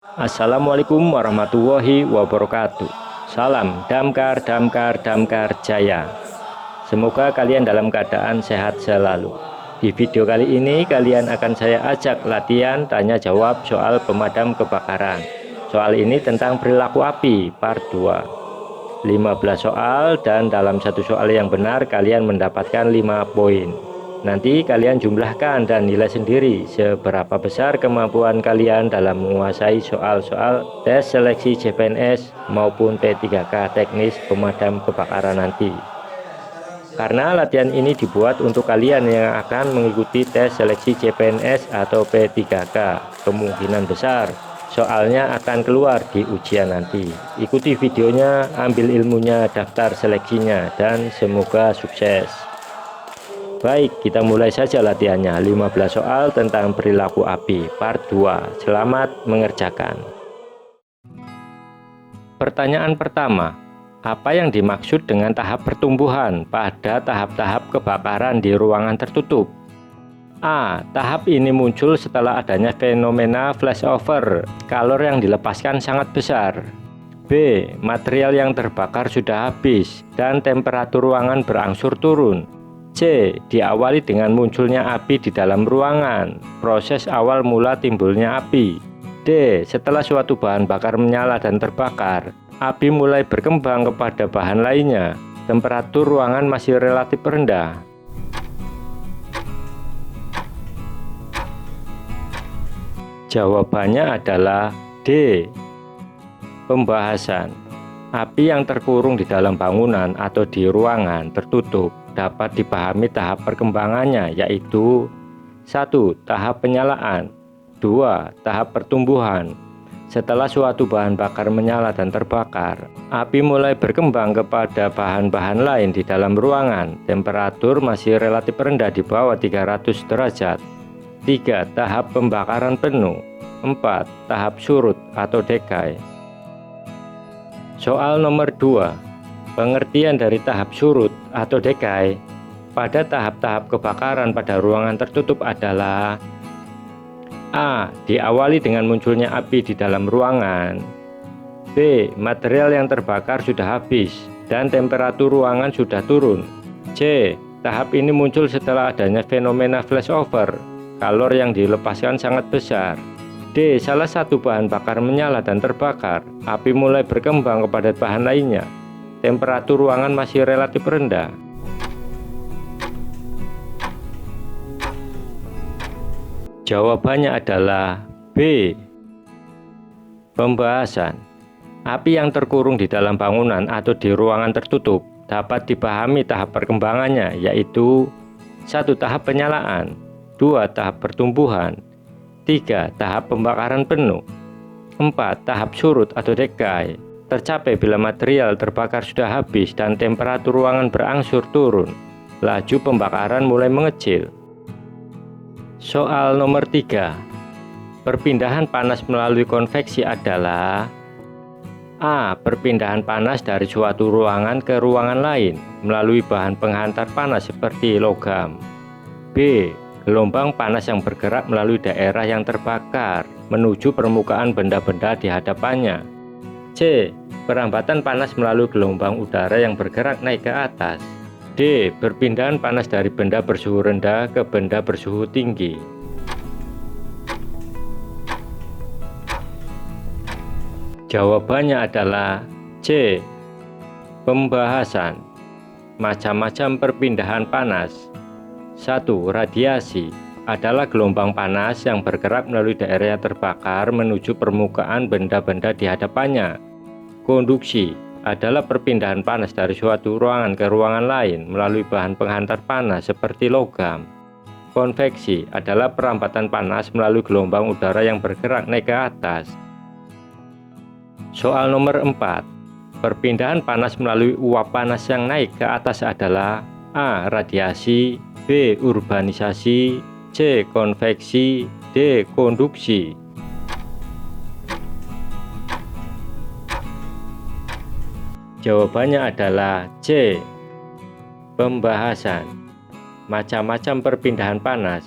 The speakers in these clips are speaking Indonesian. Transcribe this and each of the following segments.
Assalamualaikum warahmatullahi wabarakatuh. Salam damkar, damkar, damkar jaya. Semoga kalian dalam keadaan sehat selalu. Di video kali ini kalian akan saya ajak latihan tanya jawab soal pemadam kebakaran. Soal ini tentang perilaku api part 2. 15 soal dan dalam satu soal yang benar kalian mendapatkan 5 poin. Nanti kalian jumlahkan dan nilai sendiri seberapa besar kemampuan kalian dalam menguasai soal-soal tes seleksi CPNS maupun P3K teknis pemadam kebakaran nanti. Karena latihan ini dibuat untuk kalian yang akan mengikuti tes seleksi CPNS atau P3K, kemungkinan besar soalnya akan keluar di ujian nanti. Ikuti videonya, ambil ilmunya, daftar seleksinya, dan semoga sukses. Baik, kita mulai saja latihannya. 15 soal tentang perilaku api part 2. Selamat mengerjakan. Pertanyaan pertama, apa yang dimaksud dengan tahap pertumbuhan pada tahap-tahap kebakaran di ruangan tertutup? A. Tahap ini muncul setelah adanya fenomena flashover, kalor yang dilepaskan sangat besar. B. Material yang terbakar sudah habis dan temperatur ruangan berangsur turun. C. Diawali dengan munculnya api di dalam ruangan, proses awal mula timbulnya api. D. Setelah suatu bahan bakar menyala dan terbakar, api mulai berkembang kepada bahan lainnya, temperatur ruangan masih relatif rendah. Jawabannya adalah D. Pembahasan. Api yang terkurung di dalam bangunan atau di ruangan tertutup dapat dipahami tahap perkembangannya, yaitu 1. Tahap penyalaan. 2. Tahap pertumbuhan. Setelah suatu bahan bakar menyala dan terbakar, api mulai berkembang kepada bahan-bahan lain di dalam ruangan. Temperatur masih relatif rendah di bawah 300 derajat. 3. Tahap pembakaran penuh. 4. Tahap surut atau dekai. Soal nomor 2. Pengertian dari tahap surut atau dekai pada tahap-tahap kebakaran pada ruangan tertutup adalah: A. Diawali dengan munculnya api di dalam ruangan. B. Material yang terbakar sudah habis dan temperatur ruangan sudah turun. C. Tahap ini muncul setelah adanya fenomena flashover, kalor yang dilepaskan sangat besar. D. Salah satu bahan bakar menyala dan terbakar, api mulai berkembang kepada bahan lainnya, temperatur ruangan masih relatif rendah. Jawabannya adalah B. Pembahasan. Api yang terkurung di dalam bangunan atau di ruangan tertutup dapat dipahami tahap perkembangannya, yaitu 1. Tahap penyalaan. 2. Tahap pertumbuhan. 3. Tahap pembakaran penuh. 4. Tahap surut atau dekai tercapai bila material terbakar sudah habis dan temperatur ruangan berangsur turun, laju pembakaran mulai mengecil. Soal nomor 3. Perpindahan panas melalui konveksi adalah: A. Perpindahan panas dari suatu ruangan ke ruangan lain melalui bahan penghantar panas seperti logam. B. Gelombang panas yang bergerak melalui daerah yang terbakar menuju permukaan benda-benda di hadapannya. C. Perambatan panas melalui gelombang udara yang bergerak naik ke atas. D. Perpindahan panas dari benda bersuhu rendah ke benda bersuhu tinggi. Jawabannya adalah C. Pembahasan. Macam-macam perpindahan panas. 1. Radiasi adalah gelombang panas yang bergerak melalui daerah yang terbakar menuju permukaan benda-benda di hadapannya. Konduksi adalah perpindahan panas dari suatu ruangan ke ruangan lain melalui bahan penghantar panas seperti logam. Konveksi adalah perambatan panas melalui gelombang udara yang bergerak naik ke atas. Soal nomor 4. Perpindahan panas melalui uap panas yang naik ke atas adalah: A. Radiasi. B. Urbanisasi. C. Konveksi. D. Konduksi. Jawabannya adalah C. Pembahasan. Macam-macam perpindahan panas.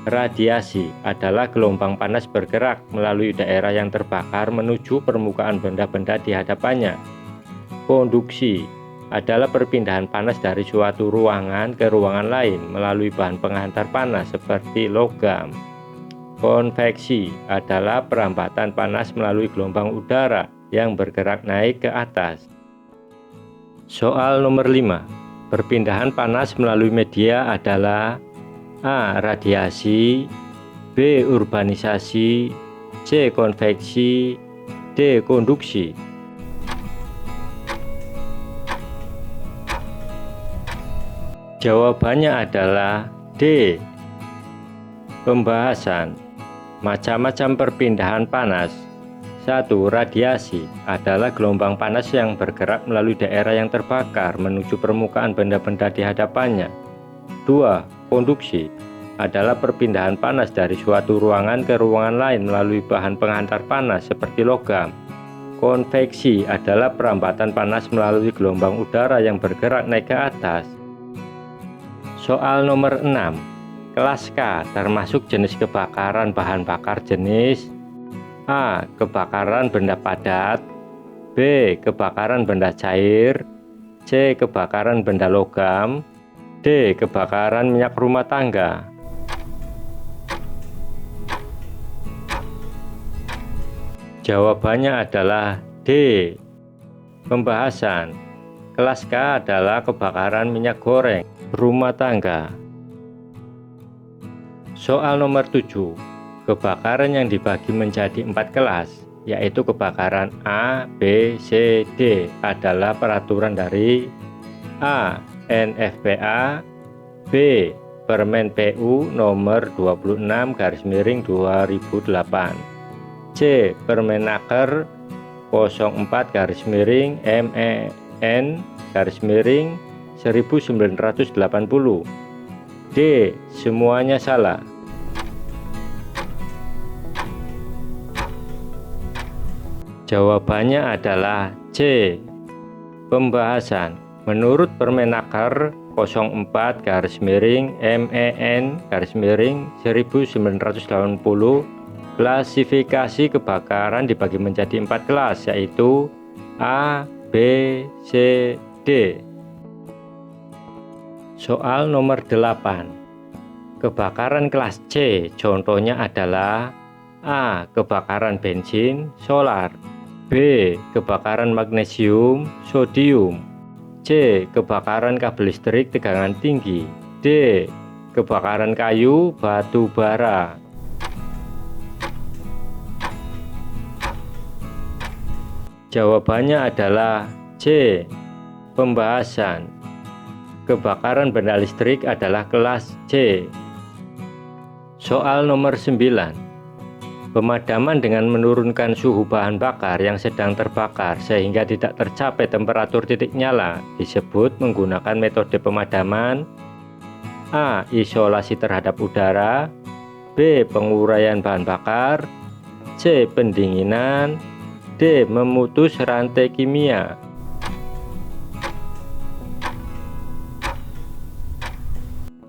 Radiasi adalah gelombang panas bergerak melalui daerah yang terbakar menuju permukaan benda-benda di hadapannya. Konduksi adalah perpindahan panas dari suatu ruangan ke ruangan lain melalui bahan penghantar panas seperti logam. Konveksi adalah perambatan panas melalui gelombang udara yang bergerak naik ke atas. Soal nomor 5. Perpindahan panas melalui media adalah A. Radiasi, B. Urbanisasi, C. Konveksi, D. Konduksi. Jawabannya adalah D. Pembahasan. Macam-macam perpindahan panas. 1. Radiasi adalah gelombang panas yang bergerak melalui daerah yang terbakar menuju permukaan benda-benda di hadapannya. 2. Konduksi adalah perpindahan panas dari suatu ruangan ke ruangan lain melalui bahan penghantar panas seperti logam. Konveksi adalah perambatan panas melalui gelombang udara yang bergerak naik ke atas. Soal nomor 6. Kelas K termasuk jenis kebakaran bahan bakar jenis A. Kebakaran benda padat, B. Kebakaran benda cair, C. Kebakaran benda logam, D. Kebakaran minyak rumah tangga. Jawabannya adalah D. Pembahasan. Kelas K adalah kebakaran minyak goreng rumah tangga. Soal nomor 7. Kebakaran yang dibagi menjadi 4 kelas, yaitu kebakaran A, B, C, D adalah peraturan dari A. NFPA, B. Permen PU nomor 26/2008, C. Permenaker 04/MEN/1980, D. Semuanya salah. Jawabannya adalah C. Pembahasan. Menurut Permenaker 04/MEN/1980, klasifikasi kebakaran dibagi menjadi 4 kelas, yaitu A, B, C, D. Soal nomor 8. Kebakaran kelas C contohnya adalah A. Kebakaran bensin, solar, B. Kebakaran magnesium, sodium, C. Kebakaran kabel listrik tegangan tinggi, D. Kebakaran kayu, batu bara. Jawabannya adalah C. Pembahasan. Kebakaran benda listrik adalah kelas C. Soal nomor 9. Pemadaman dengan menurunkan suhu bahan bakar yang sedang terbakar sehingga tidak tercapai temperatur titik nyala disebut menggunakan metode pemadaman A. Isolasi terhadap udara, B. Penguraian bahan bakar, C. Pendinginan, D. Memutus rantai kimia.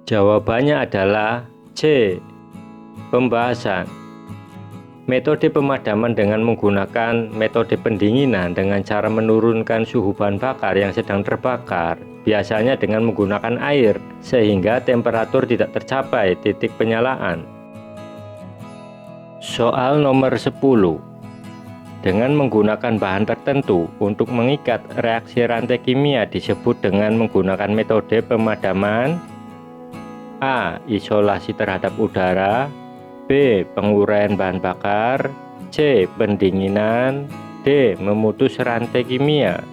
Jawabannya adalah C. Pembahasan. Metode pemadaman dengan menggunakan metode pendinginan dengan cara menurunkan suhu bahan bakar yang sedang terbakar, biasanya dengan menggunakan air, sehingga temperatur tidak tercapai titik penyalaan. Soal nomor 10. Dengan menggunakan bahan tertentu untuk mengikat reaksi rantai kimia disebut dengan menggunakan metode pemadaman A. Isolasi terhadap udara, B. Penguraian bahan bakar, C. Pendinginan, D. Memutus rantai kimia.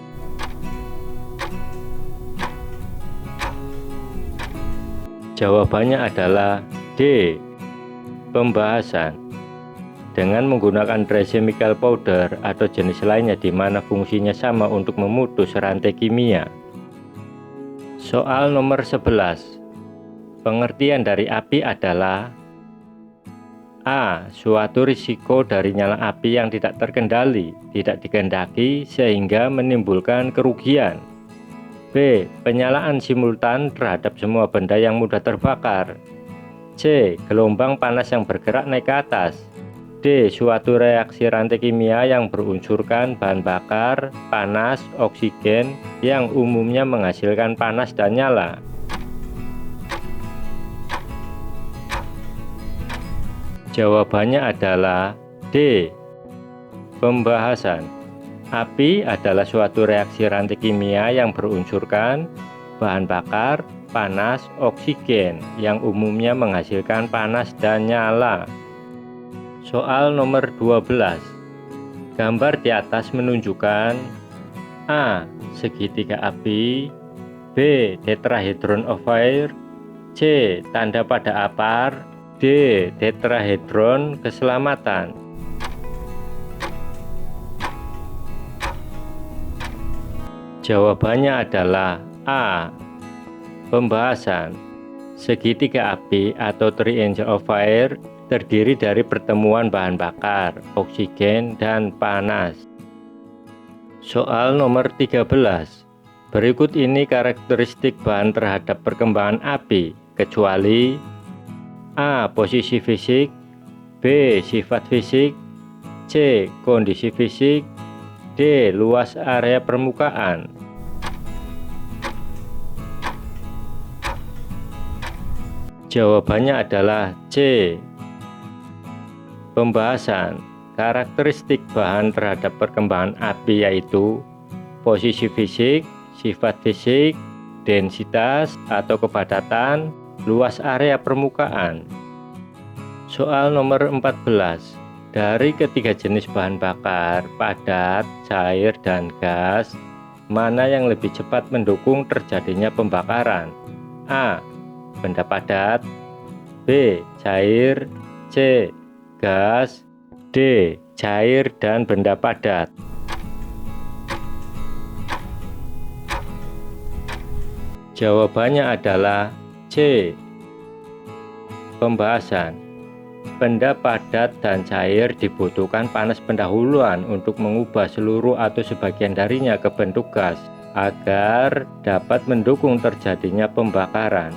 Jawabannya adalah D. Pembahasan. Dengan menggunakan dry chemical powder atau jenis lainnya di mana fungsinya sama untuk memutus rantai kimia. Soal nomor 11. Pengertian dari api adalah A. Suatu risiko dari nyala api yang tidak terkendali, tidak dikehendaki sehingga menimbulkan kerugian. B. Penyalaan simultan terhadap semua benda yang mudah terbakar. C. Gelombang panas yang bergerak naik ke atas. D. Suatu reaksi rantai kimia yang berunsurkan bahan bakar, panas, oksigen yang umumnya menghasilkan panas dan nyala. Jawabannya adalah D. Pembahasan. Api adalah suatu reaksi rantai kimia yang berunsurkan bahan bakar, panas, oksigen yang umumnya menghasilkan panas dan nyala. Soal nomor 12. Gambar di atas menunjukkan A. Segitiga api, B. Tetrahedron of fire, C. Tanda pada apar, D. Tetrahedron keselamatan. Jawabannya adalah A. Pembahasan. Segitiga api atau triangle of fire terdiri dari pertemuan bahan bakar, oksigen, dan panas. Soal nomor 13. Berikut ini karakteristik bahan terhadap perkembangan api, kecuali A. Posisi fisik, B. Sifat fisik, C. Kondisi fisik, D. Luas area permukaan. Jawabannya adalah C. Pembahasan. Karakteristik bahan terhadap perkembangan api yaitu posisi fisik, sifat fisik, densitas atau kepadatan, luas area permukaan. Soal nomor 14. Dari ketiga jenis bahan bakar, padat, cair, dan gas, mana yang lebih cepat mendukung terjadinya pembakaran? A. Benda padat, B. Cair, C. Gas, D. Cair dan benda padat. Jawabannya adalah C. Pembahasan. Benda padat dan cair dibutuhkan panas pendahuluan untuk mengubah seluruh atau sebagian darinya ke bentuk gas agar dapat mendukung terjadinya pembakaran.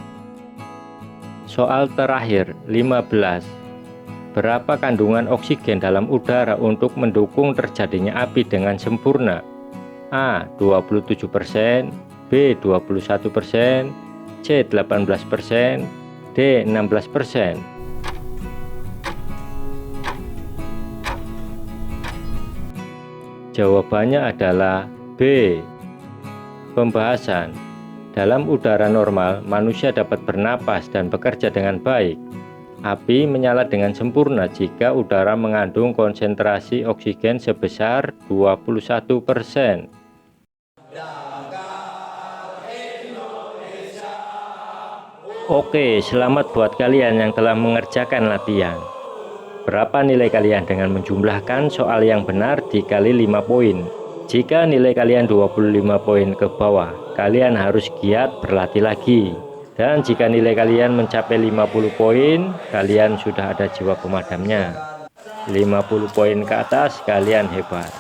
Soal terakhir 15. Berapa kandungan oksigen dalam udara untuk mendukung terjadinya api dengan sempurna? A. 27%, B. 21%, C. 18%, D. 16%. Jawabannya adalah B. Pembahasan. Dalam udara normal, manusia dapat bernapas dan bekerja dengan baik. Api menyala dengan sempurna jika udara mengandung konsentrasi oksigen sebesar 21%. Oke, selamat buat kalian yang telah mengerjakan latihan. Berapa nilai kalian dengan menjumlahkan soal yang benar dikali 5 poin? Jika nilai kalian 25 poin ke bawah, kalian harus giat berlatih lagi. Dan jika nilai kalian mencapai 50 poin, kalian sudah ada jiwa pemadamnya. 50 poin ke atas, kalian hebat.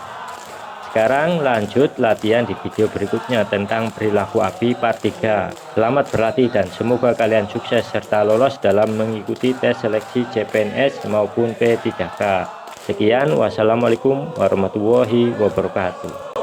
Sekarang lanjut latihan di video berikutnya tentang perilaku api part 3. Selamat berlatih dan semoga kalian sukses serta lolos dalam mengikuti tes seleksi CPNS maupun P3K. Sekian, wassalamualaikum warahmatullahi wabarakatuh.